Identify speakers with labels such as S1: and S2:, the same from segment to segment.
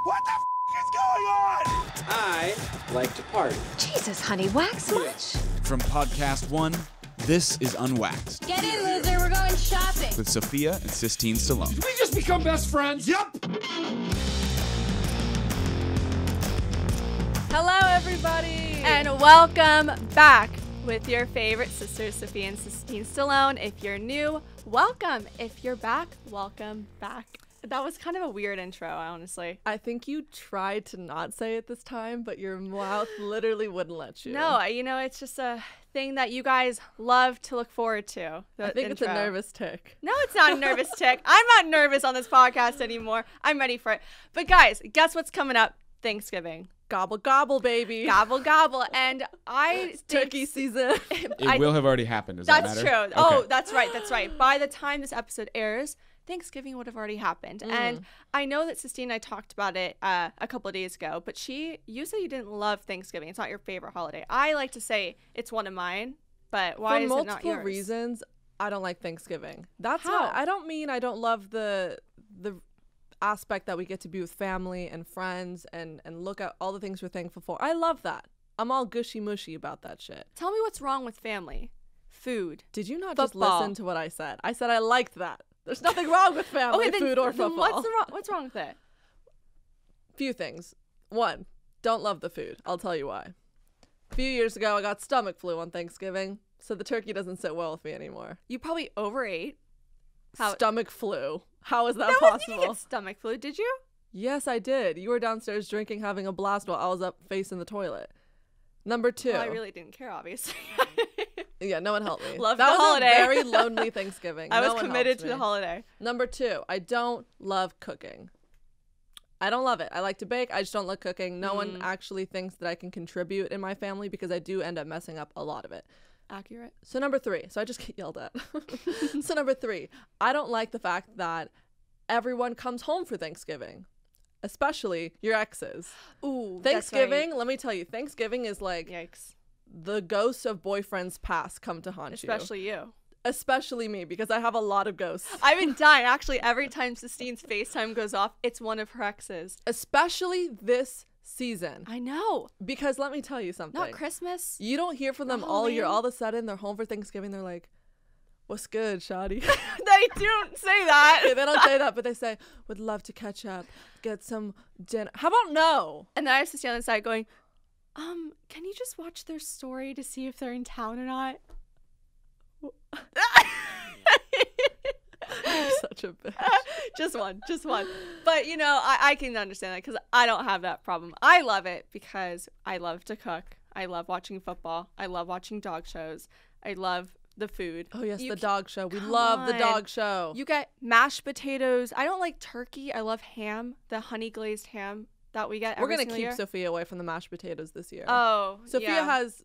S1: What the is going on?
S2: I like to party.
S3: Jesus, honey, wax much?
S1: From Podcast One, this is Unwaxed
S4: Get in, loser. We're going shopping.
S1: with Sophia and Sistine Stallone.
S2: Did we just become best friends?
S1: Yup!
S5: Hello, everybody, and welcome back with your favorite sisters, Sophia and Sistine Stallone. If you're new, welcome. If you're back, welcome back. That was kind of a weird intro, honestly.
S6: I think you tried to not say it this time, but your mouth literally wouldn't let you.
S5: No, it's just a thing that you guys love to look forward to.
S6: I think it's a nervous tick.
S5: No, it's not a nervous tick. I'm not nervous on this podcast anymore. I'm ready for it. But guys, guess what's coming up? Thanksgiving.
S6: Gobble, gobble, baby.
S5: Gobble, gobble. And
S6: It's turkey season.
S1: It will have already happened. Does that matter?
S5: That's true. Oh, that's right. That's right. By the time this episode airs, Thanksgiving would have already happened. And I know that Sistine and I talked about it a couple of days ago, but you said you didn't love Thanksgiving. It's not your favorite holiday. I like to say it's one of mine, but why is it not yours?
S6: For multiple reasons, I don't like Thanksgiving. That's
S5: How?
S6: not, I don't mean I don't love the aspect that we get to be with family and friends and look at all the things we're thankful for. I love that. I'm all gushy mushy about that shit.
S5: Tell me what's wrong with family. Food.
S6: Did you not
S5: Football.
S6: just listen to what I said? I said I liked that. There's nothing wrong with family, food, or football.
S5: What's wrong with it?
S6: Few things. One, don't love the food. I'll tell you why. A few years ago, I got stomach flu on Thanksgiving, so the turkey doesn't sit well with me anymore.
S5: You probably overate.
S6: Stomach flu. How is that
S5: You
S6: possible?
S5: didn't get stomach flu, did you?
S6: Yes, I did. You were downstairs drinking, having a blast while I was up facing the toilet. Number two.
S5: Well, I really didn't care, obviously.
S6: Yeah, no one helped me.
S5: Love
S6: that
S5: the
S6: was
S5: holiday.
S6: A very lonely Thanksgiving.
S5: I
S6: No
S5: was
S6: one
S5: committed
S6: helped
S5: to the
S6: me.
S5: holiday.
S6: Number two, I don't love cooking. I don't love it. I like to bake. I just don't like cooking. No one actually thinks that I can contribute in my family because I do end up messing up a lot of it.
S5: Accurate.
S6: So number three, so I just get yelled at. So number three, I don't like the fact that everyone comes home for Thanksgiving, especially your exes.
S5: Ooh,
S6: Thanksgiving, let me tell you, Thanksgiving is like
S5: yikes.
S6: the ghosts of boyfriends past come to haunt
S5: Especially you.
S6: Especially me, because I have a lot of ghosts.
S5: I've been dying. Actually, every time Sistine's FaceTime goes off, it's one of her exes.
S6: Especially this season.
S5: I know.
S6: Because let me tell you something.
S5: Not Christmas.
S6: You don't hear from them all year. All of a sudden, they're home for Thanksgiving. They're like, what's good, shoddy?
S5: They don't say that.
S6: They don't say that, but they say, would love to catch up, get some dinner. How about no?
S5: And then I have Sistine on the side going, can you just watch their story to see if they're in town or not?
S6: You're such a bitch.
S5: Just one. But, I can understand that because I don't have that problem. I love it because I love to cook. I love watching football. I love watching dog shows. I love the food.
S6: Oh, yes, the dog show. We love the dog show.
S5: You get mashed potatoes. I don't like turkey. I love ham, the honey glazed ham that we get every
S6: We're going to
S5: single
S6: keep
S5: year.
S6: Sophia away from the mashed potatoes this year.
S5: Oh,
S6: Sophia
S5: yeah.
S6: has...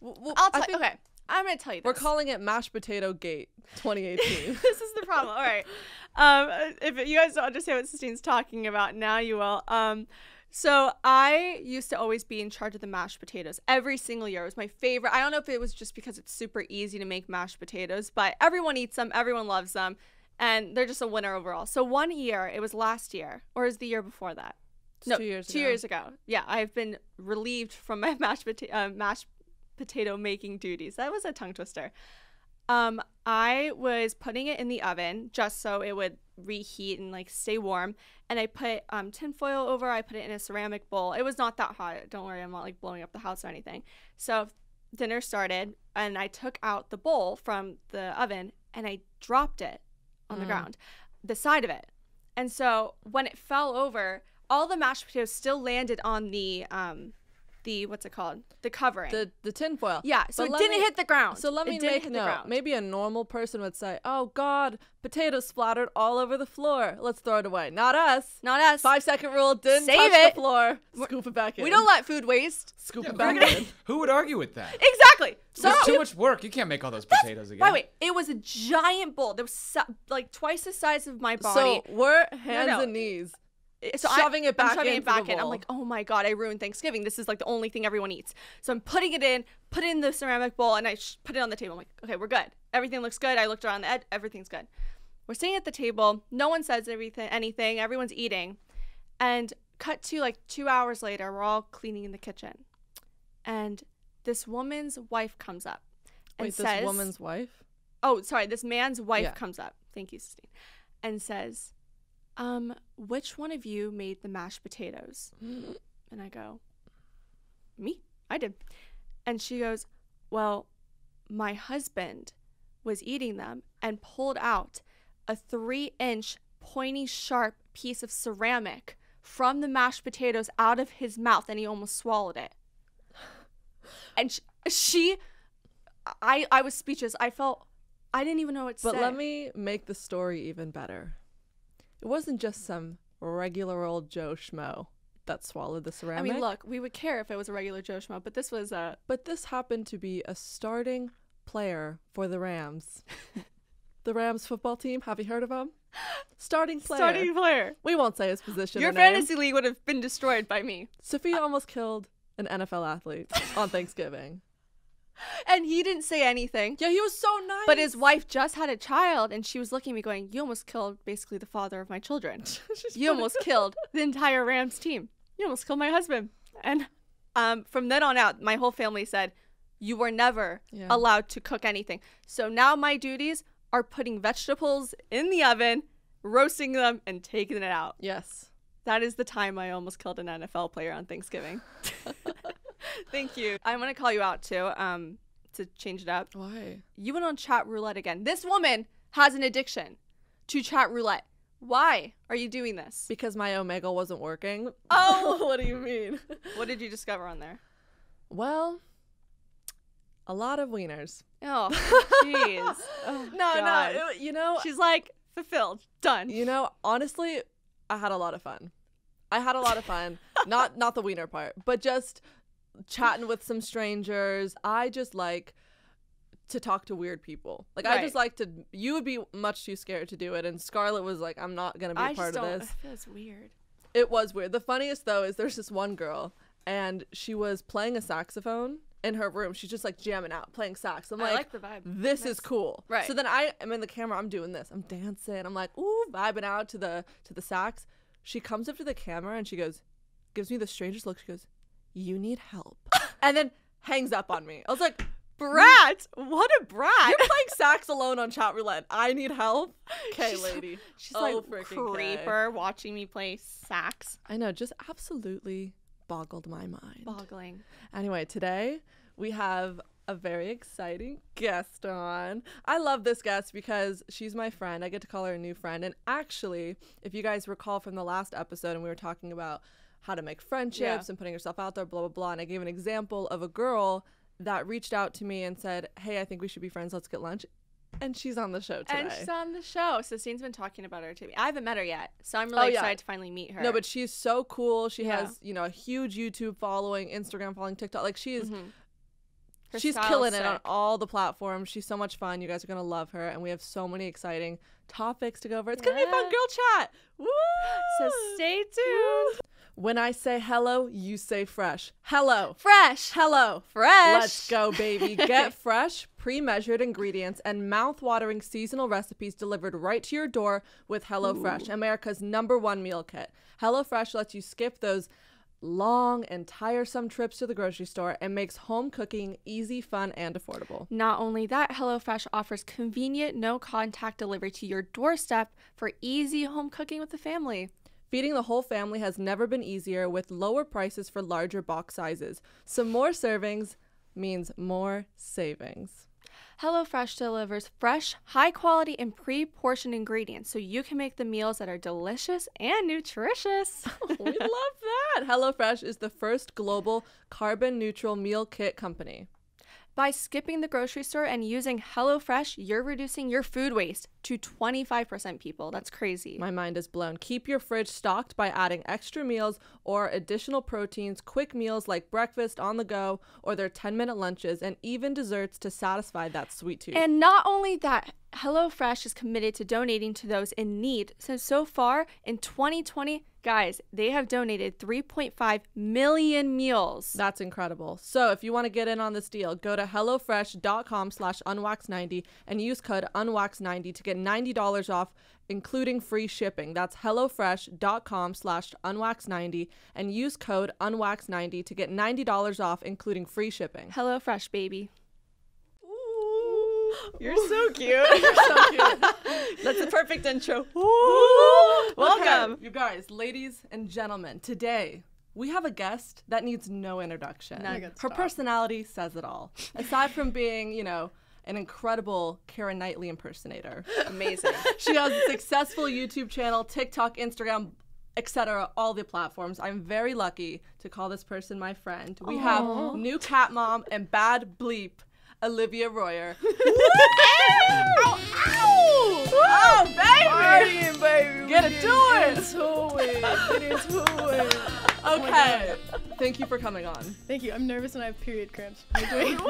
S5: Okay, I'm going to tell you this.
S6: We're calling it Mashed Potato Gate 2018.
S5: This is the problem. All right. If you guys don't understand what Sistine's talking about, now you will. So I used to always be in charge of the mashed potatoes every single year. It was my favorite. I don't know if it was just because it's super easy to make mashed potatoes, but everyone eats them. Everyone loves them. And they're just a winner overall. So one year, it was last year, or is the year before that?
S6: No, 2 years ago.
S5: 2 years ago. Yeah, I've been relieved from my mashed potato making duties. That was a tongue twister. I was putting it in the oven just so it would reheat and like stay warm, and I put tin foil over. I put it in a ceramic bowl. It was not that hot, don't worry, I'm not like blowing up the house or anything. So dinner started and I took out the bowl from the oven and I dropped it on the ground, the side of it. And so when it fell over, all the mashed potatoes still landed on the what's it called? The covering.
S6: The tinfoil.
S5: Yeah, so it didn't hit the ground.
S6: So let me make a note. Maybe a normal person would say, oh God, potatoes splattered all over the floor. Let's throw it away. Not us.
S5: Not us.
S6: 5-second rule, didn't
S5: Save
S6: touch
S5: it.
S6: the floor. Scoop it back in.
S5: We don't let food waste.
S6: Scoop it back in.
S1: Who would argue with that?
S5: Exactly. So
S1: It's too much work. You can't make all those potatoes again.
S5: by the way, it was a giant bowl. There was like twice the size of my body.
S6: So we're hands
S5: No.
S6: and knees.
S5: So
S6: shoving it back
S5: I'm shoving it
S6: into
S5: back
S6: the
S5: in. I'm
S6: bowl.
S5: like, oh my God, I ruined Thanksgiving. This is like the only thing everyone eats. So I'm putting it in the ceramic bowl, and I put it on the table. I'm like, okay, we're good. Everything looks good. I looked around the edge. Everything's good. We're sitting at the table. No one says anything. Everyone's eating. And cut to like 2 hours later. We're all cleaning in the kitchen. And this woman's wife comes up and says...
S6: this woman's wife?
S5: Oh, sorry. This man's wife comes up. Thank you, Sistine. And says, which one of you made the mashed potatoes? And I go, me? I did. And she goes, well, my husband was eating them and pulled out a 3-inch pointy sharp piece of ceramic from the mashed potatoes out of his mouth, and he almost swallowed it. And I was speechless. I didn't even know what to say.
S6: But let me make the story even better. It wasn't just some regular old Joe Schmo that swallowed the ceramic.
S5: I mean, look, we would care if it was a regular Joe Schmo, but this was a...
S6: But this happened to be a starting player for the Rams. The Rams football team. Have you heard of them? Starting player. We won't say his position.
S5: Your fantasy league would have been destroyed by me.
S6: Sophia almost killed an NFL athlete on Thanksgiving.
S5: And he didn't say anything.
S6: Yeah, he was so nice.
S5: But his wife just had a child, and she was looking at me going, you almost killed basically the father of my children. You almost killed the entire Rams team. You almost killed my husband. And from then on out, my whole family said, you were never allowed to cook anything. So now my duties are putting vegetables in the oven, roasting them, and taking it out.
S6: Yes.
S5: That is the time I almost killed an NFL player on Thanksgiving. Thank you. I'm going to call you out too, to change it up.
S6: Why?
S5: You went on chat roulette again. This woman has an addiction to chat roulette. Why are you doing this?
S6: Because my Omegle wasn't working.
S5: Oh,
S6: what do you mean?
S5: What did you discover on there?
S6: Well, a lot of wieners.
S5: Oh, jeez. Oh,
S6: no, you know.
S5: She's like, fulfilled. Done.
S6: You know, honestly, I had a lot of fun. Not the wiener part, but just chatting with some strangers. I just like to talk to weird people. Like, right. I just like to, you would be much too scared to do it. And Scarlett was like, I'm not going to be a part of this.
S5: It feels weird.
S6: It was weird. The funniest though is there's this one girl and she was playing a saxophone in her room. She's just like jamming out, playing sax. I'm like
S5: the vibe.
S6: This is cool.
S5: Right.
S6: So then I am in the camera. I'm doing this. I'm dancing. I'm like, ooh, vibing out to the sax. She comes up to the camera and she goes, gives me the strangest look. She goes, you need help. And then hangs up on me. I was like,
S5: brat. What a brat.
S6: You're playing sax alone on chat roulette. I need help. Okay, lady.
S5: She's like creeper watching me play sax.
S6: I know. Just absolutely boggled my mind.
S5: Boggling.
S6: Anyway, today we have a very exciting guest on. I love this guest because she's my friend. I get to call her a new friend. And actually, if you guys recall from the last episode, and we were talking about how to make friendships and putting yourself out there, blah, blah, blah. And I gave an example of a girl that reached out to me and said, hey, I think we should be friends. Let's get lunch. And she's on the show today.
S5: And she's on the show. Sistine's been talking about her to me. I haven't met her yet, so I'm really excited to finally meet her.
S6: No, but she's so cool. She has, you know, a huge YouTube following, Instagram following, TikTok. Like, she's killing it on all the platforms. She's so much fun. You guys are going to love her. And we have so many exciting topics to go over. It's going to be a fun girl chat. Woo!
S5: So stay tuned.
S6: When I say hello, you say fresh. Hello.
S5: Fresh.
S6: Hello.
S5: Fresh.
S6: Let's go, baby. Get fresh, pre-measured ingredients and mouth-watering seasonal recipes delivered right to your door with HelloFresh, America's #1 meal kit. HelloFresh lets you skip those long and tiresome trips to the grocery store and makes home cooking easy, fun, and affordable.
S5: Not only that, HelloFresh offers convenient, no-contact delivery to your doorstep for easy home cooking with the family.
S6: Feeding the whole family has never been easier with lower prices for larger box sizes. So more servings means more savings.
S5: HelloFresh delivers fresh, high-quality, and pre-portioned ingredients so you can make the meals that are delicious and nutritious.
S6: We love that. HelloFresh is the first global carbon-neutral meal kit company.
S5: By skipping the grocery store and using HelloFresh, you're reducing your food waste to 25%, people. That's crazy.
S6: My mind is blown. Keep your fridge stocked by adding extra meals or additional proteins, quick meals like breakfast on the go, or their 10-minute lunches, and even desserts to satisfy that sweet tooth.
S5: And not only that, HelloFresh is committed to donating to those in need. So far in 2020, guys, they have donated 3.5 million meals.
S6: That's incredible. So if you want to get in on this deal, go to hellofresh.com/unwax90 and use code unwax90 to get $90 off, including free shipping. That's hellofresh.com/unwax90 and use code unwax90 to get $90 off, including free shipping.
S5: HelloFresh, baby.
S6: You're so cute. You're so cute.
S5: That's the perfect intro.
S6: Welcome. Okay, you guys, ladies and gentlemen, today we have a guest that needs no introduction. Her personality says it all. Aside from being, you know, an incredible Keira Knightley impersonator.
S5: Amazing.
S6: She has a successful YouTube channel, TikTok, Instagram, etc., all the platforms. I'm very lucky to call this person my friend. We have new cat mom and bad bleep, Olivia Rouyre. Ow, ow! Oh, baby!
S7: Partying, baby.
S6: Get it to it!
S7: Get into it.
S6: Okay. Thank you for coming on.
S7: Thank you. I'm nervous and I have period cramps. You're doing
S6: Woo!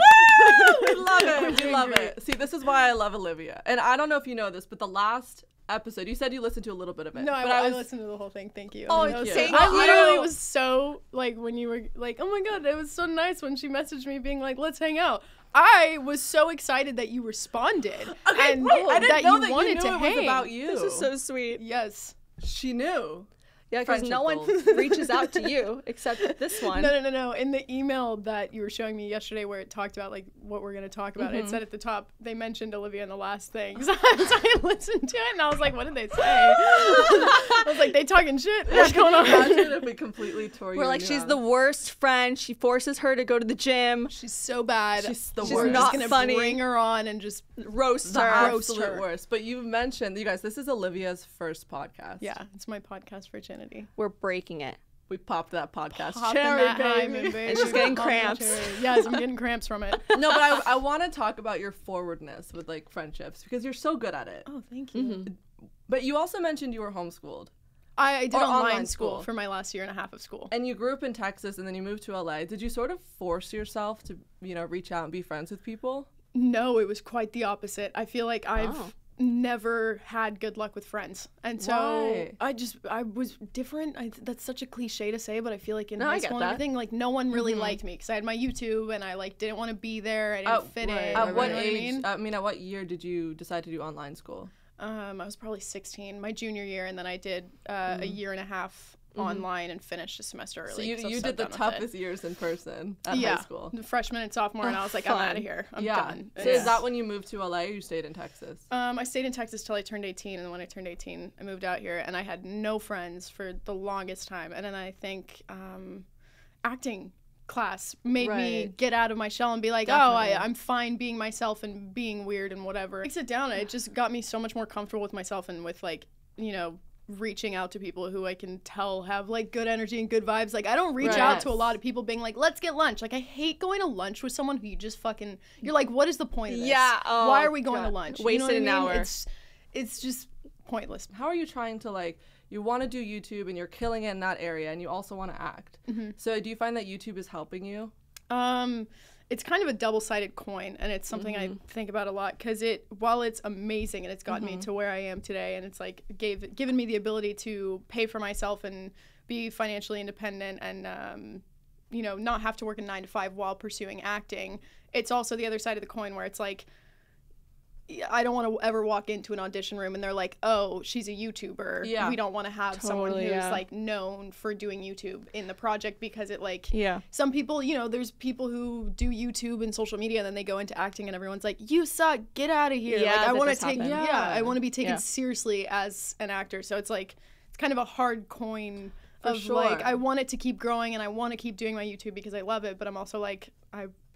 S6: We love it. We love it. See, this is why I love Olivia. And I don't know if you know this, but the last episode, you said you listened to a little bit of it.
S7: No,
S6: but
S7: I listened to the whole thing. Thank you.
S6: Oh,
S7: I mean,
S6: thank
S7: I
S6: you.
S7: literally was so, like, when you were like, oh my God, it was so nice when she messaged me being like, let's hang out. I was so excited that you responded.
S6: Okay,
S7: and
S6: wait, I didn't know
S7: you wanted to
S6: it
S7: hang.
S6: was about you.
S5: This is so sweet.
S7: Yes.
S6: She knew.
S5: Yeah, because no one
S6: Friendship
S5: reaches out to you except this one.
S7: No. In the email that you were showing me yesterday where it talked about, like, what we're going to talk about, it said at the top, they mentioned Olivia in the last thing. So I listened to it, and I was like, what did they say? I was like, they talking shit? What's going on?
S6: Imagine if we completely tore you.
S5: We're like, she's the worst friend. She forces her to go to the gym.
S7: She's so bad.
S6: She's the
S7: She's
S6: worst.
S7: not
S5: Not
S7: gonna
S5: funny.
S7: bring her on and just
S5: Roast
S6: the
S5: her.
S6: absolute worst. But you mentioned, you guys, this is Olivia's first podcast.
S7: yeah, it's my podcast virginity.
S5: We're breaking it.
S6: We popped that podcast
S7: Popping
S6: cherry,
S7: that
S6: baby.
S7: hymen, baby.
S5: And she's getting
S7: Popping that
S5: cramps.
S7: cherry. Yes, I'm getting cramps from it.
S6: No, but I want to talk about your forwardness with, like, friendships because you're so good at it.
S7: Oh, thank you.
S6: But you also mentioned you were homeschooled.
S7: I did
S6: Or
S7: online school for my last year and a half of school.
S6: And you grew up in Texas and then you moved to LA. Did you sort of force yourself to, you know, reach out and be friends with people?
S7: No, it was quite the opposite. I feel like I've never had good luck with friends. And so
S6: Why?
S7: I was different. That's such a cliche to say, but I feel like in
S6: No,
S7: high
S6: I get
S7: school and
S6: that.
S7: everything, like, no one really liked me because I had my YouTube and I, like, didn't want to be there. I didn't fit in.
S6: At what
S7: you know
S6: age?
S7: what I mean?
S6: At what year did you decide to do online school?
S7: I was probably 16, my junior year, and then I did a year and a half online and finished a semester early.
S6: So you
S7: 'cause I was
S6: did the
S7: done with it.
S6: toughest years in person at high school.
S7: The freshman and sophomore, and I was like, I'm out of here. I'm done.
S6: So is that when you moved to LA or you stayed in Texas?
S7: I stayed in Texas till I turned 18, and when I turned 18, I moved out here, and I had no friends for the longest time. And then I think acting class made me get out of my shell and be like, I'm fine being myself and being weird and whatever. I sit down, it just got me so much more comfortable with myself and with, like, you know, reaching out to people who I can tell have, like, good energy and good vibes. Like, I don't reach out to a lot of people being like, let's get lunch. Like, I hate going to lunch with someone who you just fucking, you're like, what is the point of this?
S5: Yeah. Oh,
S7: why are we going to lunch?
S5: Wasted
S7: you know what
S5: an
S7: I mean?
S5: hour.
S7: It's just pointless.
S6: How are you trying to, like, you want to do YouTube and you're killing it in that area and you also want to act. So do you find that YouTube is helping you?
S7: It's kind of a double-sided coin, and it's something I think about a lot because while it's amazing and it's gotten me to where I am today, and it's like given me the ability to pay for myself and be financially independent and you know, not have to work a 9-to-5 while pursuing acting. It's also the other side of the coin where it's like, I don't want to ever walk into an audition room and they're like, oh, she's a YouTuber.
S6: Yeah.
S7: We don't want to have someone
S5: Totally,
S7: who's like known for doing YouTube in the project because it, like,
S5: Yeah.
S7: some people, you know, there's people who do YouTube and social media and then they go into acting and everyone's like, you suck, get out of here.
S5: Yeah,
S7: like, I
S5: that
S7: want to
S5: does
S7: take,
S5: happen.
S7: I want to be taken
S5: Yeah.
S7: seriously as an actor. So it's like, it's kind of a hard coin of
S6: sure.
S7: like, I want it to keep growing and I want to keep doing my YouTube because I love it, but I'm also like,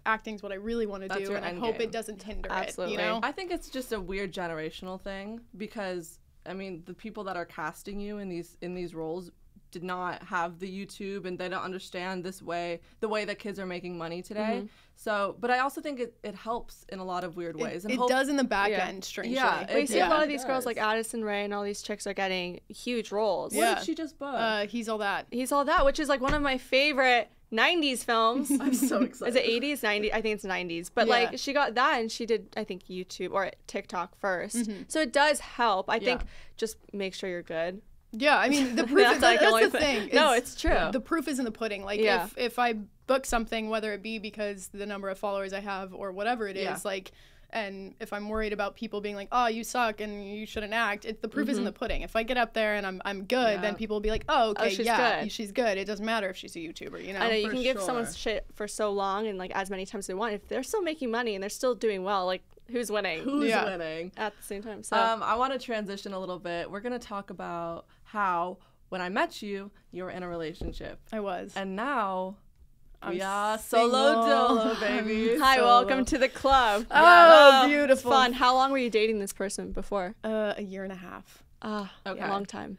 S7: acting's what I really want to
S6: That's
S7: do,
S6: your
S7: and I
S6: end
S7: hope
S6: game.
S7: it doesn't hinder
S5: Absolutely.
S7: it, you know?
S6: I think it's just a weird generational thing because, I mean, the people that are casting you in these roles did not have the YouTube and they don't understand the way that kids are making money today. So, but I also think it helps in a lot of weird ways. And
S7: it does in the back end, strangely.
S6: Yeah,
S5: But you see a lot of these
S6: does.
S5: girls like Addison Rae and all these chicks are getting huge roles.
S6: What did she just book?
S7: He's All That.
S5: He's All That, which is like one of my favorite 90s films.
S6: I'm so excited.
S5: Is it 80s, 90s? I think it's 90s. But like she got that and she did, I think, YouTube or TikTok first. So it does help. I think just make sure you're good.
S7: Yeah, I mean, the proof
S5: That's
S7: that's
S5: like
S7: the thing.
S5: No, it's true.
S7: The proof is in the pudding. Like, if I book something, whether it be because the number of followers I have or whatever it is, like, and if I'm worried about people being like, oh, you suck and you shouldn't act, the proof is in the pudding. If I get up there and I'm good, then people will be like, oh, okay,
S5: she's
S7: good.
S5: good.
S7: She's good. It doesn't matter if she's a YouTuber, you know?
S5: I know you
S6: For
S5: can give
S6: sure.
S5: someone shit for so long and like as many times as they want. If they're still making money and they're still doing well, like who's winning?
S6: Who's winning?
S5: At the same time. So
S6: I want to transition a little bit. We're going to talk about how when I met you, you were in a relationship.
S7: I was.
S6: And now we are
S7: single.
S6: solo dolo, baby.
S5: hi, welcome to the club.
S7: Oh,
S5: It's
S7: beautiful.
S5: fun. How long were you dating this person before?
S7: A year and a half.
S6: Okay.
S5: A long time.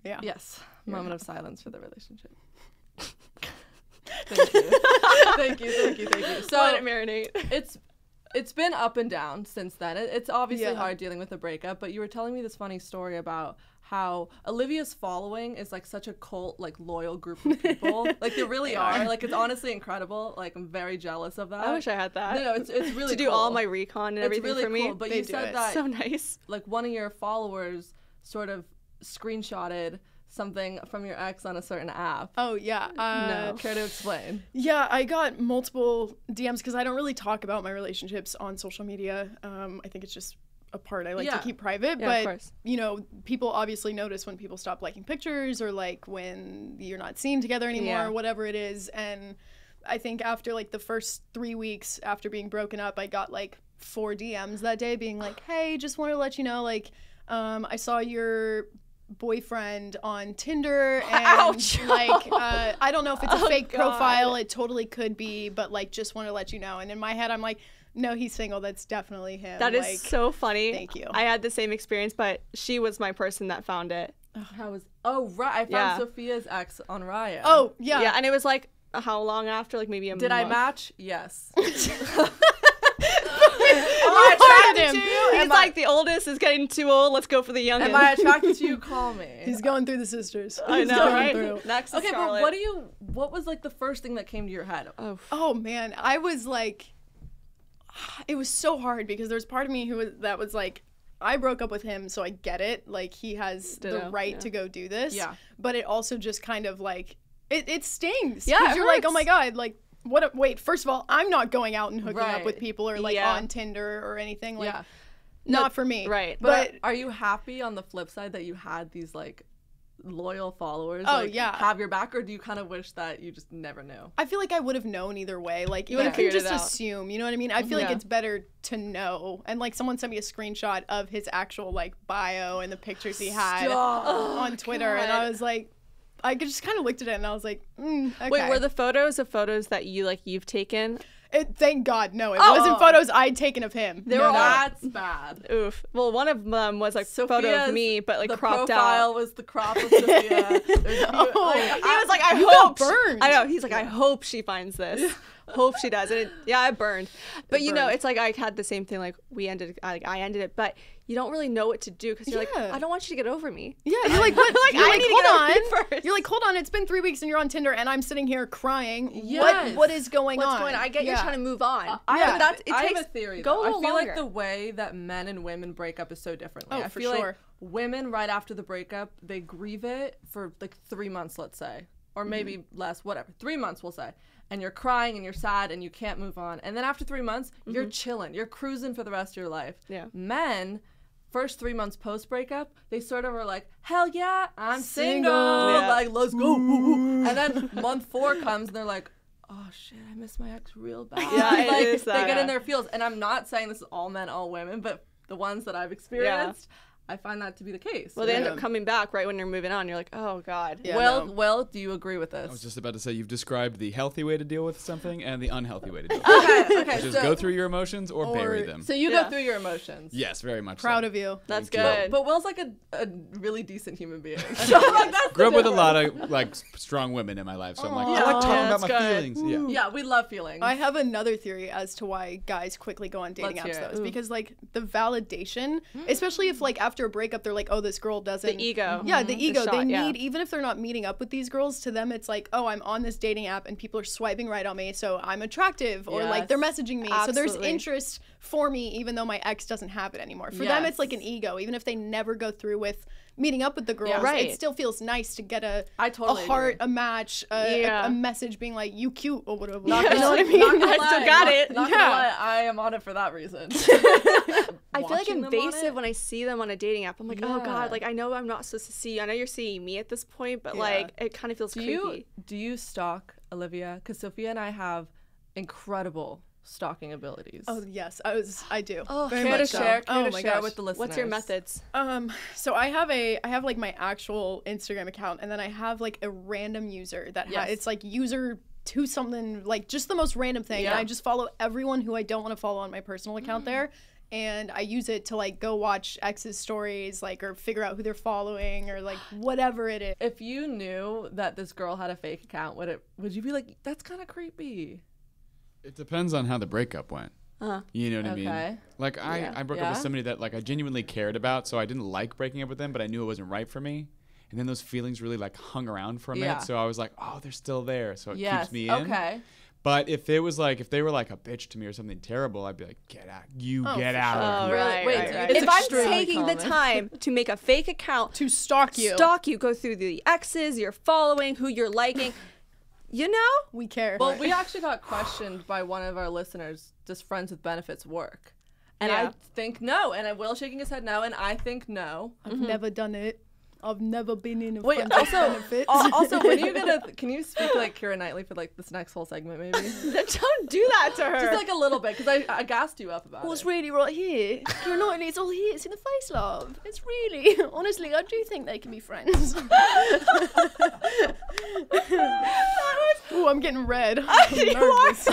S7: Yeah.
S6: Yes. Moment of silence for the relationship. Thank you. Thank you. So
S5: Let it marinate.
S6: it's been up and down since then. It's obviously hard dealing with a breakup, but you were telling me this funny story about how Olivia's following is like such a cult, like loyal group of people. Like they really are. Like it's honestly incredible. Like I'm very jealous of that.
S5: I wish I had that.
S6: No, it's really
S5: to do
S6: cool.
S5: all my recon and everything
S6: really
S5: for me.
S6: cool. But
S7: They
S6: you
S7: do
S6: said
S7: it.
S6: that
S5: So nice.
S6: like one of your followers sort of screenshotted something from your ex on a certain app.
S7: Oh, yeah.
S6: Care to explain?
S7: Yeah, I got multiple DMs because I don't really talk about my relationships on social media. I think it's just a part I like to keep private.
S5: Yeah, of
S7: but,
S5: course.
S7: you know, people obviously notice when people stop liking pictures or like when you're not seen together anymore or whatever it is. And I think after like the first 3 weeks after being broken up, I got like 4 DMs that day being like, hey, just wanted to let you know, like, I saw your boyfriend on Tinder and like I don't know if it's a fake profile, it totally could be, but like just want to let you know. And in my head I'm like, no, he's single, that's definitely him.
S5: That is
S7: like,
S5: so funny.
S7: thank you.
S5: I had the same experience, but she was my person that found it.
S6: Right, I found Sophia's ex on Rouyre.
S7: oh yeah.
S5: Yeah, and it was like how long after? Like maybe a
S6: Did
S5: month.
S6: I match? Yes.
S7: Am I attracted to you?
S5: He's like, the oldest is getting too old. Let's go for the youngest.
S6: Am I attracted to you? Call me.
S7: He's going through the sisters.
S5: I
S7: He's
S5: know,
S7: going
S5: right?
S7: through.
S5: Next is
S6: Okay,
S5: Scarlett.
S6: but what was like the first thing that came to your head?
S7: Oh man, I was like, it was so hard because there's part of me that was like, I broke up with him, so I get it. Like he has the right to go do this.
S6: Yeah.
S7: But it also just kind of like, it stings.
S5: Yeah,
S7: 'Cause
S5: it
S7: you're like, oh
S5: hurts.
S7: my god, like wait, first of all, I'm not going out and hooking
S6: Right.
S7: up with people or like
S5: Yeah.
S7: on Tinder or anything. Like,
S6: Yeah.
S7: not for me.
S5: Right.
S7: But
S6: Are you happy on the flip side that you had these like loyal followers
S7: Oh,
S6: like,
S7: yeah.
S6: have your back, or do you kind of wish that you just never knew?
S7: I feel like I would have known either way. Like, you
S5: would've
S7: can
S5: figured it
S7: just
S5: out.
S7: assume, you know what I mean? I feel like
S6: Yeah.
S7: it's better to know. And, like, someone sent me a screenshot of his actual, like, bio and the pictures he had on Twitter. And I was like, I just kind of looked at it and I was like, okay.
S5: Wait, were the photos that you've taken?
S7: Thank God, no. It wasn't photos I'd taken of him.
S5: They
S7: No,
S5: were
S7: no.
S6: That's bad.
S5: Oof. Well, one of them was like photo of
S6: Sophia's-
S5: me, but like
S6: the
S5: cropped
S6: profile
S5: out.
S6: was the crop of Sophia. There's a few,
S5: He was like, I
S7: You got
S5: hope.
S7: burned.
S5: I know. He's like, I hope she finds this. Hope she does. And I burned. But you know,
S6: burned.
S5: it's like I had the same thing. Like I ended it, but you don't really know what to do because you're like,
S7: Yeah.
S5: I don't want you to get over me.
S7: Yeah, you're like, what?
S5: Like,
S7: You're
S5: I
S7: like,
S5: need to
S7: hold
S5: get over
S7: on.
S5: you first.
S7: You're like, hold on. It's been 3 weeks and you're on Tinder and I'm sitting here crying.
S6: Yes.
S7: What is going on?
S5: What's going on? I get you're
S7: Yeah.
S5: trying to move on.
S6: I
S7: Yeah.
S6: have,
S5: it
S6: I have
S5: takes-
S6: a theory.
S5: go
S6: Though.
S5: a
S6: I
S5: little
S6: feel
S5: longer.
S6: like the way that men and women break up is so differently.
S7: Oh,
S6: I
S7: for
S6: feel
S7: sure.
S6: like women right after the breakup, they grieve it for like 3 months, let's say, or maybe less, whatever. 3 months, we'll say. And you're crying and you're sad and you can't move on. And then after 3 months, you're chilling. You're cruising for the rest of your life.
S5: Yeah.
S6: Men, first 3 months post breakup, they sort of are like, hell yeah, I'm single.
S5: Yeah.
S6: Like, let's go. And then month 4 comes and they're like, oh shit, I miss my ex real bad.
S5: Yeah, it
S6: like,
S5: is that.
S6: they get in their feels. And I'm not saying this is all men, all women, but the ones that I've experienced, I find that to be the case.
S5: Well, they end up coming back right when you're moving on. You're like, oh God.
S7: Yeah,
S6: Will, do you agree with this?
S1: I was just about to say you've described the healthy way to deal with something and the unhealthy way to deal with it.
S6: Okay,
S1: Just go through your emotions or bury them.
S6: So you go through your emotions.
S1: Yes, very much.
S7: Proud
S1: so.
S7: of you.
S5: That's
S1: Thank you.
S5: good.
S6: But Will's like a really decent human being. So like that's
S1: Grew up with a lot of like strong women in my life, so I'm like, I like talking about my feelings. Yeah.
S6: yeah, we love feelings.
S7: I have another theory as to why guys quickly go on dating
S6: Let's
S7: apps
S6: hear it.
S7: though. It's because like the validation, especially if like after a breakup they're like, oh, this girl doesn't.
S5: The ego.
S7: Yeah, the ego.
S5: shot,
S7: They need,
S5: yeah.
S7: even if they're not meeting up with these girls, to them it's like, oh, I'm on this dating app and people are swiping right on me, so I'm attractive, or like they're messaging me. So there's
S5: Absolutely.
S7: interest for me, even though my ex doesn't have it anymore. For them, it's like an ego. Even if they never go through with meeting up with the girls,
S5: Right.
S7: it still feels nice to get a
S6: totally
S7: heart,
S6: agree.
S7: a match, a message being like, you cute, or whatever.
S6: Not
S7: You
S6: gonna
S7: know what I
S6: lie,
S7: mean?
S6: not gonna
S5: I still
S6: lie,
S5: got
S6: not-
S5: it.
S6: Not
S7: Yeah.
S6: gonna lie, I am on it for that reason.
S5: I feel like
S6: Watching them on
S5: invasive
S6: it?
S5: when I see them on a dating app. I'm like, oh
S6: Yeah.
S5: God, like I know I'm not supposed to see you. I know you're seeing me at this point, but like it kind of feels creepy.
S6: Do you stalk, Olivia? Because Sophia and I have incredible stalking abilities.
S7: Oh yes, I do.
S5: Oh,
S7: very
S6: care to
S7: much so.
S6: share?
S7: Oh
S6: Care
S7: my
S6: to share
S7: gosh.
S6: with the listeners?
S5: What's your methods?
S7: So I have like my actual Instagram account, and then I have like a random user that it's like user to something, like just the most random thing.
S6: Yeah.
S7: And I just follow everyone who I don't want to follow on my personal account there. And I use it to like go watch ex's stories, like, or figure out who they're following, or like whatever it is.
S6: If you knew that this girl had a fake account, would you be like, that's kind of creepy?
S1: It depends on how the breakup went. You know what I mean?
S6: Okay.
S1: Like I broke up
S6: Yeah.
S1: with somebody that like I genuinely cared about, so I didn't like breaking up with them, but I knew it wasn't right for me. And then those feelings really like hung around for a minute, so I was like, oh, they're still there, so it keeps me in.
S6: Okay.
S1: But if they were like a bitch to me or something terrible, I'd be like, get out, get out of here.
S5: Right,
S6: Wait,
S5: right, right.
S6: it's
S5: If I'm
S6: extremely
S5: taking the
S6: common.
S5: time to make a fake account,
S7: To stalk you.
S5: go through the exes you're following, who you're liking, you know?
S7: We care.
S6: Well, we actually got questioned by one of our listeners, does Friends with Benefits work? And
S5: Yeah.
S6: I think no. And I Will shaking his head no. And I think no.
S7: I've never done it. I've never been in a
S6: Wait,
S7: friends with
S6: also,
S7: benefits.
S6: also, when are you gonna? Can you speak like Keira Knightley for like this next whole segment, maybe?
S5: Don't do that to her.
S6: Just like a little bit, because I gassed you up about
S7: What's
S6: it.
S7: really right here? You're not, it's all here. It's in the face, love. It's really, honestly, I do think they can be friends. Oh, I'm getting red. I'm nervous.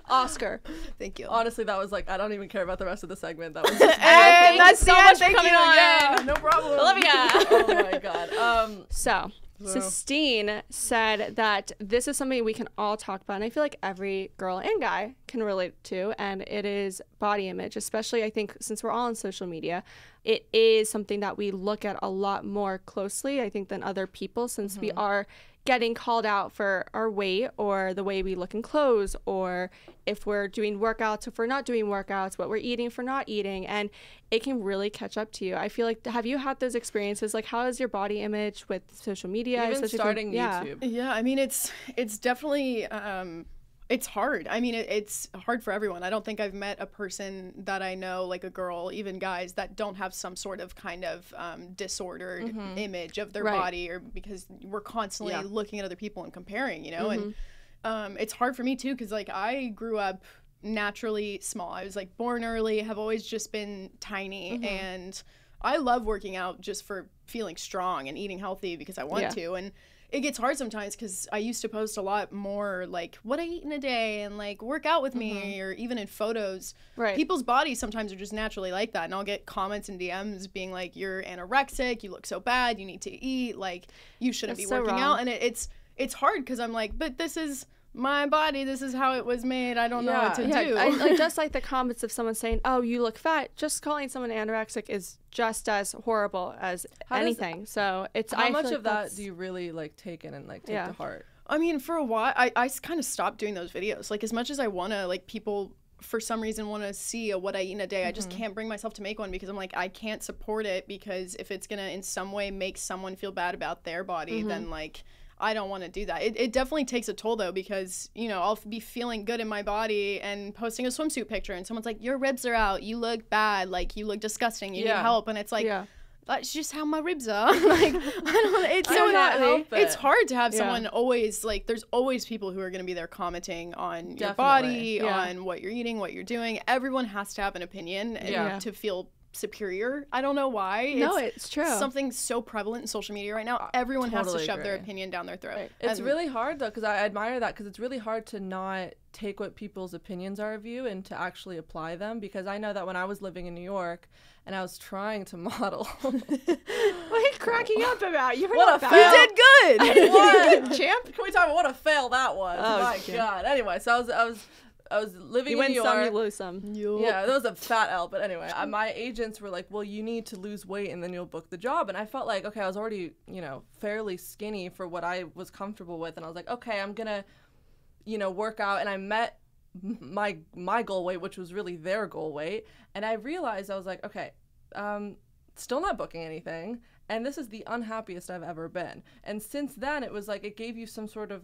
S5: Oscar.
S7: Thank you.
S6: Honestly, that was like I don't even care about the rest of the segment. That was.
S5: And that's
S7: so
S5: the
S7: much
S5: end
S7: for
S5: for coming
S7: you.
S5: on.
S7: Yeah, no problem.
S5: Olivia.
S6: Oh my god.
S5: So, Sistine said that this is something we can all talk about, and I feel like every girl and guy can relate to, and it is body image, especially I think since we're all on social media. It is something that we look at a lot more closely, I think, than other people, since we are getting called out for our weight or the way we look in clothes, or if we're doing workouts, if we're not doing workouts, what we're eating, if we're not eating, and it can really catch up to you. I feel like, have you had those experiences? Like, how is your body image with social media?
S6: Even
S5: especially
S6: starting
S5: yeah.
S6: YouTube.
S7: Yeah, I mean, it's definitely, it's hard. I mean, it's hard for everyone. I don't think I've met a person that I know, like a girl, even guys, that don't have some sort of kind of disordered image of their
S5: Right.
S7: body, or because we're constantly looking at other people and comparing, you know? And it's hard for me too, because like I grew up naturally small. I was like born early, have always just been tiny, and I love working out just for feeling strong and eating healthy because I want to. And it gets hard sometimes because I used to post a lot more like what I eat in a day and like work out with me, or even in photos.
S5: Right.
S7: People's bodies sometimes are just naturally like that, and I'll get comments and DMs being like, you're anorexic, you look so bad, you need to eat, like you shouldn't
S5: That's
S7: be
S5: so
S7: working
S5: wrong.
S7: out. And it's hard because I'm like, but this is my body, this is how it was made, I don't know what to do.
S5: I just like the comments of someone saying, "Oh, you look fat." Just calling someone anorexic is just as horrible as anything. So it's
S6: How
S5: I
S6: much
S5: feel
S6: of
S5: like
S6: that
S5: that's-
S6: do you really like take in and like take to heart?
S7: I mean, for a while, I kind of stopped doing those videos. Like, as much as I want to, like, people for some reason want to see what I eat in a day, I just can't bring myself to make one because I'm like, I can't support it, because if it's going to in some way make someone feel bad about their body, then, like, I don't want to do that. It definitely takes a toll, though, because, you know, I'll be feeling good in my body and posting a swimsuit picture, and someone's like, your ribs are out, you look bad, like, you look disgusting, you need help. And it's like, that's just how my ribs are. Like, I don't, it's
S6: I
S7: so
S6: cannot help it.
S7: it's hard to have someone always, like, there's always people who are going to be there commenting on your
S6: Definitely.
S7: body, on what you're eating, what you're doing. Everyone has to have an opinion and to feel superior. I don't know why.
S5: No, it's true.
S7: Something so prevalent in social media right now. Everyone has to
S6: totally
S7: shove their
S6: agree.
S7: opinion down their throat.
S6: Right. It's really hard though, because I admire that, because it's really hard to not take what people's opinions are of you and to actually apply them. Because I know that when I was living in New York and I was trying to model,
S5: What are you cracking up about? You were
S6: What
S5: not
S6: a
S5: bad.
S6: fail.
S7: You did good.
S6: what?
S5: Champ.
S6: Can we talk about what a fail that was?
S5: Oh,
S6: My
S5: shit.
S6: God. Anyway, so I was living
S5: You
S6: in
S5: win
S6: New
S5: some,
S6: York.
S5: you lose some.
S6: Yeah, that was a fat L. But anyway, my agents were like, well, you need to lose weight and then you'll book the job. And I felt like, okay, I was already, fairly skinny for what I was comfortable with. And I was like, okay, I'm going to, work out. And I met my goal weight, which was really their goal weight. And I realized, I was like, okay, still not booking anything. And this is the unhappiest I've ever been. And since then, it was like, it gave me some sort of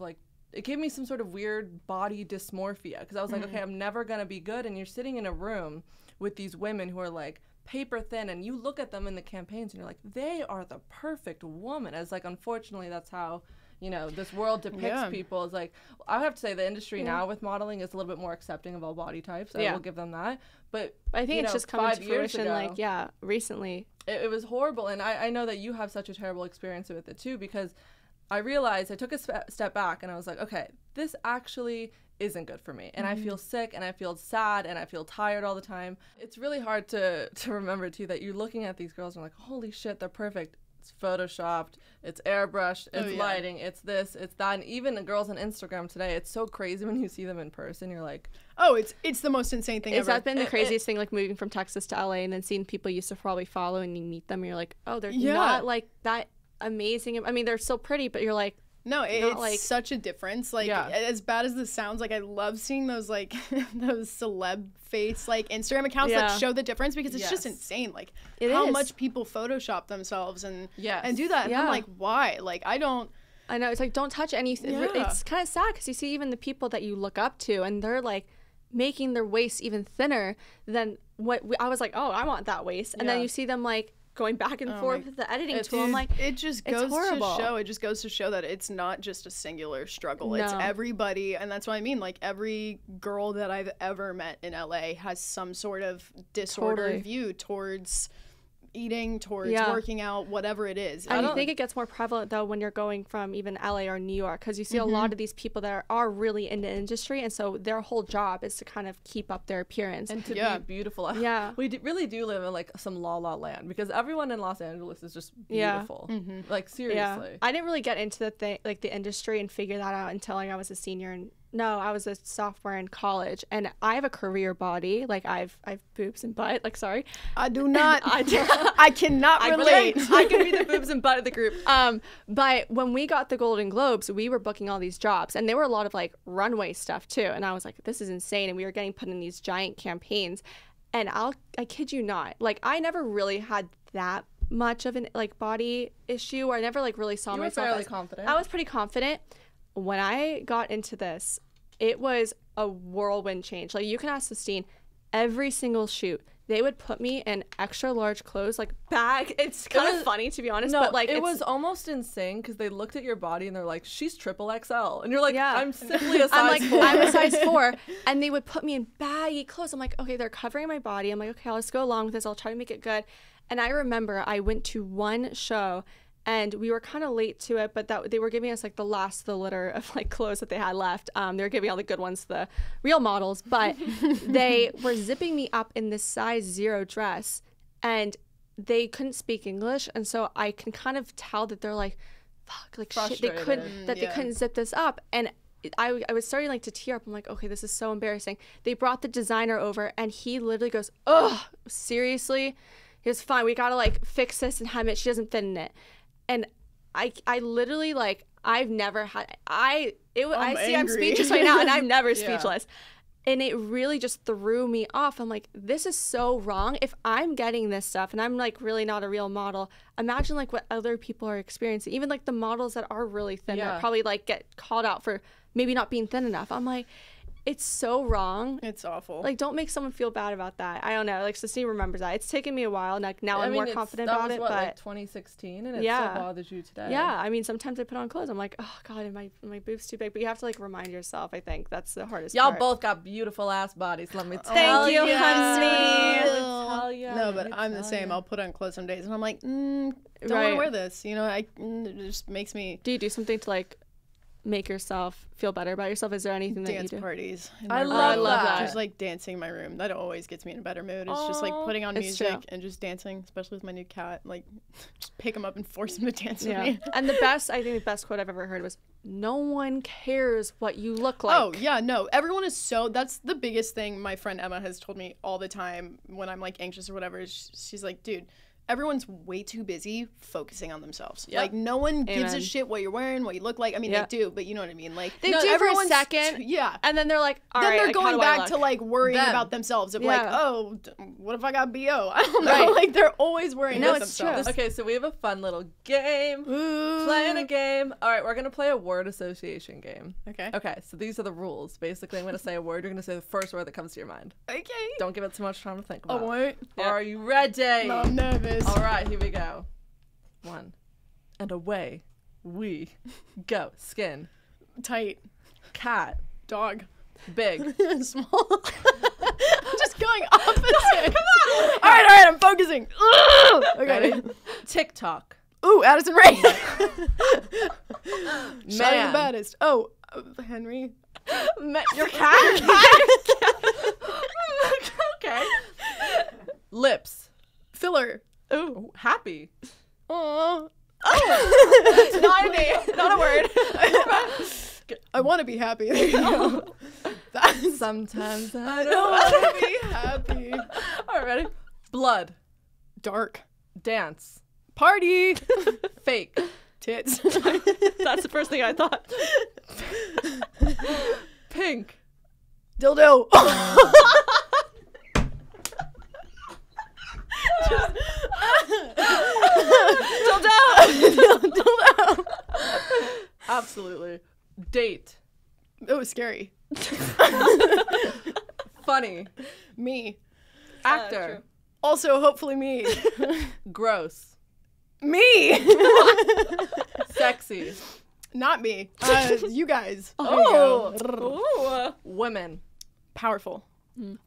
S6: weird body dysmorphia, because I was like, okay, I'm never going to be good. And you're sitting in a room with these women who are like paper thin, and you look at them in the campaigns and you're like, they are the perfect woman. As like, unfortunately, that's how, this world depicts people. Is like, I have to say the industry now with modeling is a little bit more accepting of all body types. I will give them that. But
S5: I think it's just coming to
S6: 5 years
S5: fruition,
S6: ago,
S5: recently.
S6: it was horrible. And I know that you have such a terrible experience with it too, because I realized, I took a step back and I was like, okay, this actually isn't good for me. And I feel sick and I feel sad and I feel tired all the time. It's really hard to remember too that you're looking at these girls and you're like, holy shit, they're perfect. It's photoshopped, it's airbrushed, it's lighting, it's this, it's that. And even the girls on Instagram today, it's so crazy when you see them in person. You're like,
S7: oh, it's the most insane thing
S5: Has
S7: ever.
S5: that been the craziest thing, like moving from Texas to LA and then seeing people you used to probably follow and you meet them and you're like, oh, they're not like that amazing. I mean, they're so pretty, but you're like,
S7: no, it's such a difference. Like, as bad as this sounds, like, I love seeing those, like, those celeb face, like, Instagram accounts that show the difference, because it's just insane. Like, how much people Photoshop themselves and do that. And I'm like, why? Like, I know.
S5: It's like, don't touch anything. It's kind of sad, because you see even the people that you look up to, and they're, like, making their waist even thinner than what I was like, oh, I want that waist. And then you see them, like, going back and forth with the editing tool. I'm like,
S7: it just goes to show that it's not just a singular struggle. It's everybody. And that's what I mean. Like, every girl that I've ever met in LA has some sort of disordered view towards eating, towards working out, whatever it is.
S5: I think it gets more prevalent though when you're going from even LA or New York, because you see a lot of these people that are really in the industry, and so their whole job is to kind of keep up their appearance
S6: and to be beautiful. We really do live in like some la la land, because everyone in Los Angeles is just beautiful. Like, seriously.
S5: I didn't really get into the industry and figure that out until I was a senior I was a sophomore in college, and I have a career body. Like, I've boobs and butt. Like, sorry,
S7: I do not. I cannot relate.
S5: I could be the boobs and butt of the group. But when we got the Golden Globes, we were booking all these jobs, and there were a lot of like runway stuff too. And I was like, this is insane. And we were getting put in these giant campaigns. And I kid you not, like, I never really had that much of an like body issue, or I never like really saw myself.
S6: You were fairly confident.
S5: I was pretty confident. When I got into this, it was a whirlwind change. Like, you can ask Sistine, every single shoot, they would put me in extra large clothes, like bag. It's kind of funny, to be honest.
S6: No,
S5: but like,
S6: it was almost insane, because they looked at your body and they're like, she's triple XL. And you're like, I'm simply a size 4.
S5: I'm a size 4. And they would put me in baggy clothes. I'm like, okay, they're covering my body. I'm like, okay, I'll just go along with this. I'll try to make it good. And I remember I went to one show, and we were kind of late to it, but they were giving us like the last of the litter of like clothes that they had left. They were giving all the good ones to the real models, but they were zipping me up in this size 0 dress, and they couldn't speak English, and so I can kind of tell that they're like, fuck, like shit, they couldn't zip this up, and I was starting like to tear up. I'm like, okay, this is so embarrassing. They brought the designer over, and he literally goes, oh, seriously? He goes, fine, we gotta like fix this and hem it. She doesn't fit in it. And I literally, like, I've never had, I'm speechless right now, and I'm never speechless. And it really just threw me off. I'm like, this is so wrong. If I'm getting this stuff and I'm like really not a real model, imagine like what other people are experiencing. Even like the models that are really thin that probably like get called out for maybe not being thin enough. I'm like, it's so wrong.
S7: It's awful.
S5: Like, don't make someone feel bad about that. I don't know. Like, Cecily remembers that. It's taken me a while. Like, now I'm more confident about it. But
S6: like 2016, and it still bothers you today.
S5: Yeah. I mean, sometimes I put on clothes. I'm like, oh God, are my boobs too big? But you have to like remind yourself. I think that's the hardest
S6: Y'all
S5: part.
S6: both got beautiful ass bodies. Let me tell
S5: Thank you,
S6: you.
S5: honey.
S7: No, but I'm the same. I'll put on clothes some days, and I'm like, don't want to wear this. You know, it just makes me.
S5: Do you do something to like make yourself feel better about yourself? Is there anything that you
S7: Dance
S5: do?
S7: parties.
S6: I love that.
S7: Just like dancing in my room. That always gets me in a better mood. It's just like putting on music and just dancing, especially with my new cat. Like, just pick him up and force him to dance with me.
S5: And I think the best quote I've ever heard was, "No one cares what you look like."
S7: Oh, yeah, no. Everyone is that's the biggest thing my friend Emma has told me all the time when I'm like anxious or whatever. She's like, dude, everyone's way too busy focusing on themselves.
S6: Yep.
S7: Like, no one gives a shit what you're wearing, what you look like. I mean, they do, but you know what I mean. Like,
S5: they do for a second, and then they're like, all right,
S7: then they're going back to like worrying
S6: Them.
S7: about themselves. Of like, oh, what if I got BO? I don't know. Like, they're always worrying about themselves.
S6: Okay, so we have a fun little game. Playing a game. All right, we're gonna play a word association game. Okay, so these are the rules. Basically, I'm gonna say a word. You're gonna say the first word that comes to your mind.
S7: Okay.
S6: Don't give it too much time to think about.
S7: Oh, wait.
S6: Are you ready?
S7: No, I'm nervous.
S6: All right, here we go. 1. And away we go. Skin.
S7: Tight.
S6: Cat.
S7: Dog.
S6: Big.
S7: Small. I'm just going opposite. Come on. All right, I'm focusing. Okay.
S6: Ready? TikTok.
S7: Ooh, Addison Rae.
S6: Man.
S7: The baddest. Oh, Henry.
S6: Your cat? Okay. Lips.
S7: Filler.
S6: Ooh, happy.
S7: Aww.
S6: Not a word.
S7: I want to be happy. There you go.
S6: Sometimes
S7: I don't want to be happy.
S6: All right, ready? Blood.
S7: Dark.
S6: Dance.
S7: Party.
S6: Fake.
S7: Tits.
S5: That's the first thing I thought.
S6: Pink.
S7: Dildo. Dildo.
S6: Absolutely. Date.
S7: Oh, scary.
S6: Funny.
S7: Me.
S6: Actor.
S7: Also, hopefully me.
S6: Gross.
S7: Me.
S6: Sexy.
S7: Not me. You guys.
S6: Oh. Women.
S7: Powerful.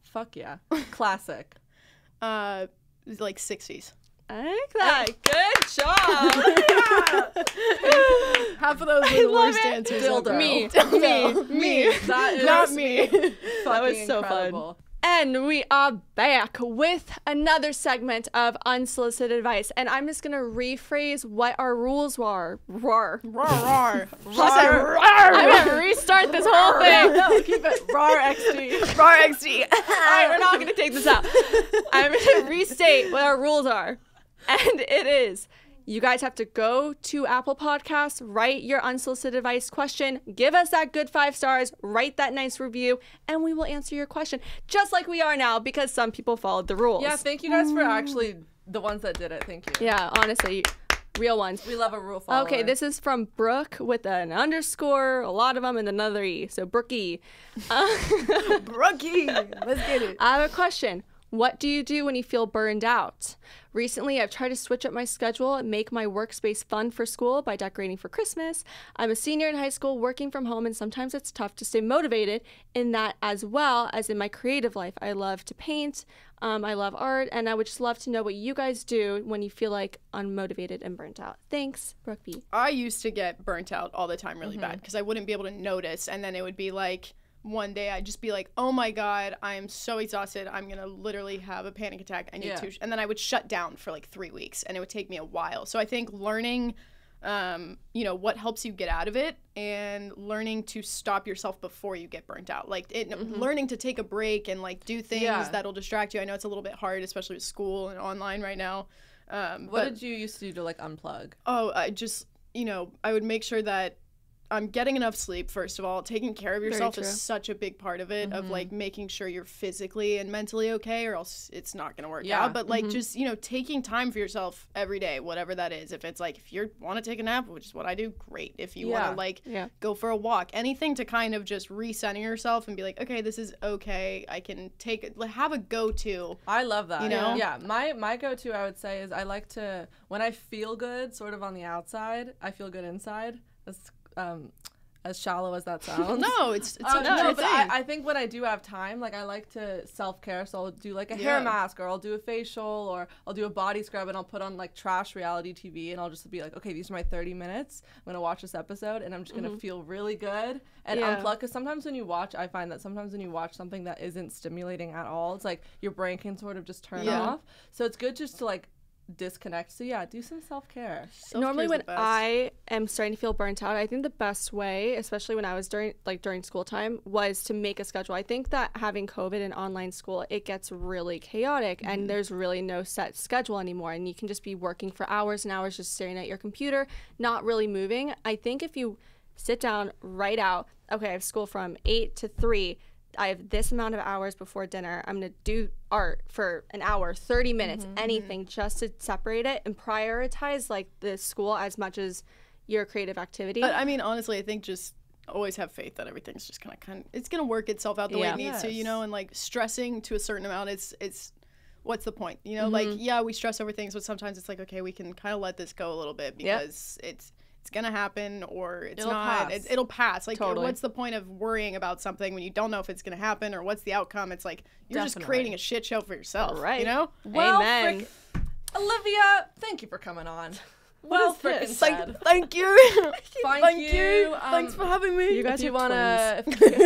S6: Fuck yeah. Classic.
S7: Like 60s.
S5: I like that. Good job.
S7: Half of those were the worst answers.
S6: Dildo.
S7: Me.
S6: That is
S7: Not me.
S6: That
S5: was so fun. And we are back with another segment of unsolicited advice. And I'm just going to rephrase what our rules were. Roar.
S7: Roar.
S5: I'm going to restart this whole thing.
S6: No, keep it. Roar XD.
S7: Roar XD.
S5: All right, we're not going to take this out. I'm going to restate what our rules are. And it is, you guys have to go to Apple Podcasts, write your unsolicited advice question, give us that good 5 stars, write that nice review, and we will answer your question just like we are now because some people followed the rules.
S6: Yeah, thank you guys for actually the ones that did it. Thank you.
S5: Yeah, honestly, real ones.
S6: We love a rule follower.
S5: Okay, this is from Brooke with an underscore, a lot of them, and another E. So Brookie.
S7: Brookie. Let's get it.
S5: I have a question. What do you do when you feel burned out? Recently, I've tried to switch up my schedule and make my workspace fun for school by decorating for Christmas. I'm a senior in high school working from home, and sometimes it's tough to stay motivated in that as well as in my creative life. I love to paint, I love art, and I would just love to know what you guys do when you feel like unmotivated and burnt out. Thanks, Brooke B.
S7: I used to get burnt out all the time really bad because I wouldn't be able to notice, and then it would be like, one day I'd just be like, oh my God, I am so exhausted. I'm going to literally have a panic attack. I need to. And then I would shut down for like 3 weeks and it would take me a while. So I think learning, what helps you get out of it and learning to stop yourself before you get burnt out. Like learning to take a break and like do things that'll distract you. I know it's a little bit hard, especially with school and online right now.
S6: What did you used to do to like unplug?
S7: Oh, I just, I would make sure that I'm getting enough sleep, first of all. Taking care of yourself
S5: true.
S7: is such a big part of it, of like making sure you're physically and mentally okay, or else it's not going to work out. But like just, you know, taking time for yourself every day, whatever that is. If it's like, if you want to take a nap, which is what I do, great. If you want to like go for a walk, anything to kind of just recenter yourself and be like, okay, this is okay. I can take it, like, have a go-to.
S6: I love that.
S7: You know?
S6: Yeah. My go-to, I would say, is I like to, when I feel good sort of on the outside, I feel good inside. As shallow as that sounds.
S7: No, it's such a
S6: no,
S7: true
S6: but
S7: thing.
S6: I think when I do have time, like I like to self-care, so I'll do like a hair mask, or I'll do a facial, or I'll do a body scrub, and I'll put on like trash reality TV, and I'll just be like, okay, these are my 30 minutes. I'm gonna watch this episode, and I'm just gonna feel really good and unplug. Because sometimes when you watch, I find that sometimes when you watch something that isn't stimulating at all, it's like your brain can sort of just turn off. So it's good just to like disconnect. So yeah, do some self-care.
S5: Normally when I am starting to feel burnt out, I think the best way, especially when I was during school time, was to make a schedule. I think that having COVID and online school, it gets really chaotic and there's really no set schedule anymore, and you can just be working for hours and hours just staring at your computer, not really moving. I think if you sit down, write out, okay, I have school from 8 to 3, I have this amount of hours before dinner. I'm going to do art for an hour, 30 minutes, anything, just to separate it and prioritize like the school as much as your creative activity.
S7: But I mean, honestly, I think just always have faith that everything's just kind of it's going to work itself out the way it needs to, you know, and like stressing to a certain amount, it's what's the point? You know, like, yeah, we stress over things, but sometimes it's like, okay, we can kind of let this go a little bit because it's going to happen, or it'll not. It'll pass. Like, what's the point of worrying about something when you don't know if it's going to happen or what's the outcome? It's like, you're just creating a shit show for yourself.
S5: Right.
S7: You know?
S6: Well,
S5: Amen.
S6: Olivia, thank you for coming on. Well, freaking said.
S7: Thank you.
S6: Thank you.
S7: Thanks for having me.
S5: You guys
S6: If you
S5: want
S6: wanna,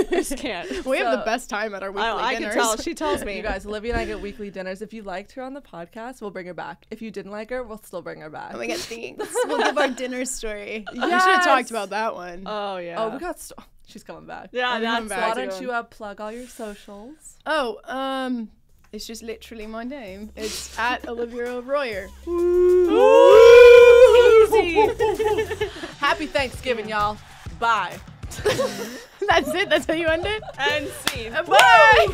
S5: just can't.
S7: We have the best time at our weekly
S5: I
S7: dinners.
S5: can tell. She tells me.
S6: you guys, Olivia and I get weekly dinners. If you liked her on the podcast, we'll bring her back. If you didn't like her, we'll still bring her back.
S7: Oh my God, thanks. We'll give our dinner story. We should have talked about that one.
S5: Oh yeah.
S6: Oh, we got. She's coming back.
S5: Yeah, that's
S6: Why don't you plug all your socials?
S7: Oh, it's just literally my name. It's at Olivia Rouyre.
S6: Easy. Happy Thanksgiving, y'all. Bye.
S7: That's it? That's how you end it?
S5: and scene.
S7: Bye!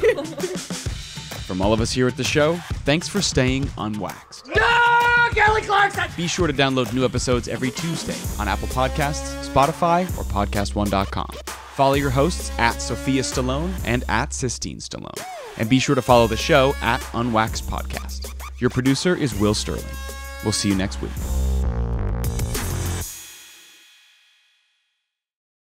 S1: From all of us here at the show, thanks for staying unwaxed.
S2: No, Kelly Clarkson!
S1: Be sure to download new episodes every Tuesday on Apple Podcasts, Spotify, or PodcastOne.com. Follow your hosts at Sophia Stallone and at Sistine Stallone. And be sure to follow the show at Unwaxed Podcast. Your producer is Will Sterling. We'll see you next week.